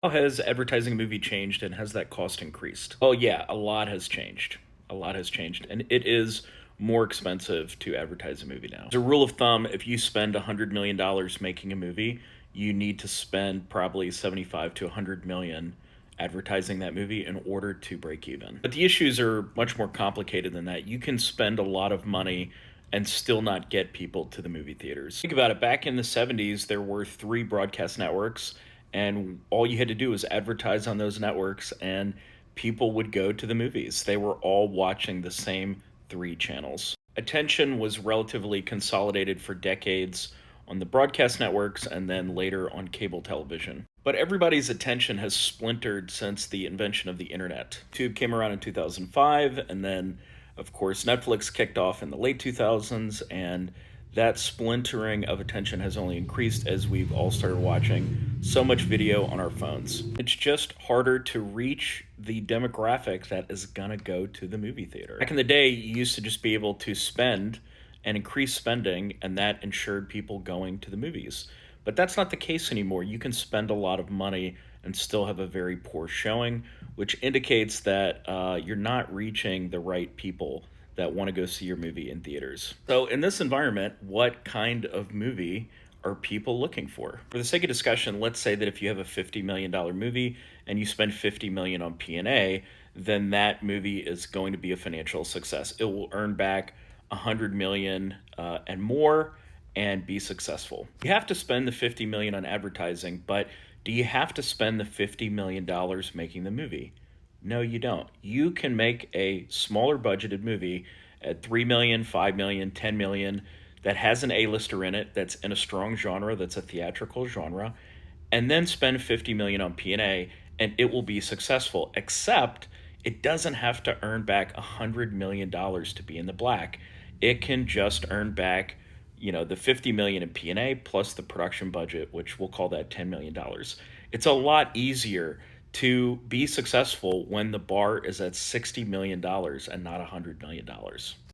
How has advertising a movie changed and has that cost increased? Oh, yeah, a lot has changed. A lot has changed. And it is more expensive to advertise a movie now. As a rule of thumb, if you spend $100 million making a movie, you need to spend probably 75 to 100 million advertising that movie in order to break even. But the issues are much more complicated than that. You can spend a lot of money and still not get people to the movie theaters. Think about it. Back in the 70s, there were three broadcast networks, and all you had to do was advertise on those networks, and people would go to the movies. They were all watching the same three channels. Attention was relatively consolidated for decades on the broadcast networks and then later on cable television. But everybody's attention has splintered since the invention of the internet. YouTube came around in 2005, and then, of course, Netflix kicked off in the late 2000s, and that splintering of attention has only increased as we've all started watching so much video on our phones. It's just harder to reach the demographic that is gonna go to the movie theater. Back in the day, you used to just be able to spend and increase spending, and that ensured people going to the movies. But that's not the case anymore. You can spend a lot of money and still have a very poor showing, which indicates that you're not reaching the right people that want to go see your movie in theaters. So, in this environment, what kind of movie are people looking for? For the sake of discussion, let's say that if you have a $50 million movie and you spend $50 million on P&A, then that movie is going to be a financial success. It will earn back 100 million and more and be successful. You have to spend the 50 million on advertising, but do you have to spend the $50 million making the movie? No, you don't. You can make a smaller budgeted movie at 3 million, 5 million, 10 million that has an A-lister in it, that's in a strong genre, that's a theatrical genre, and then spend 50 million on P&A, and it will be successful, except it doesn't have to earn back $100 million to be in the black. It can just earn back, the 50 million in P&A plus the production budget, which we'll call that $10 million. It's a lot easier to be successful when the bar is at $60 million and not $100 million.